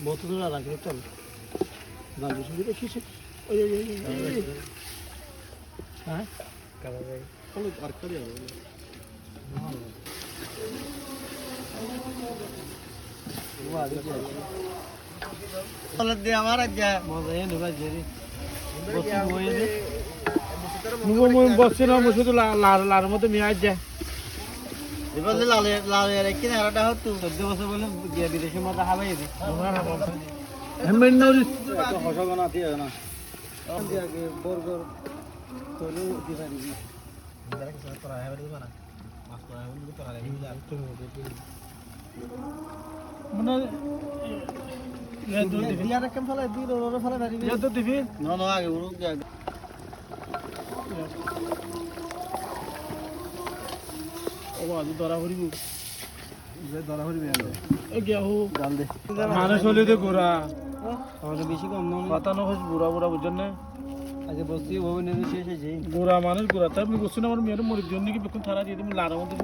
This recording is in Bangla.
বোতলটা রাখলে চল না বেশি দিলে কিসে ওই ওই ওই হ্যাঁ কালা ভাই ওই আর করে হবে ওয়া দেখি বলদ দে আমার আজ মজা এনে ভাই জেরি বসি হয়ে রে নুমো বসছে না বসে তো লার মতো মিয়া আজ এবারে লালে লালে রেখে না আরটা হতো 14 বছর বলে গিয়া বিদেশে মজা হাবাই দি হেমেন নরি হসগনা আছে না আগে বর্গর তোলো দিবারি দাঁড়া কিছু করা হবে না মাছ করা হবে না করা হবে না তো মানে দিয়া রাখম ফলে দি রোরে ফলে দাঁড়ি দিয়া তো দিবি না না আগে উড়ুক যা ও আজ ধরা হরিব যে ধরা হরিবে এ গিয়া হো জান দে মানুষ হলে তো গোরা তাহলে বেশি কম না কথা না হস বুড়া বুড়া বুঝছেন না আগে বসছি ও নেবে শেষ হয়ে গোরা মানুষ গোরা তাই আপনি বসছেন আমার মেয়ের মরির জন্য কি বেকুন থারা দিয়ে তুমি লারা মধ্যে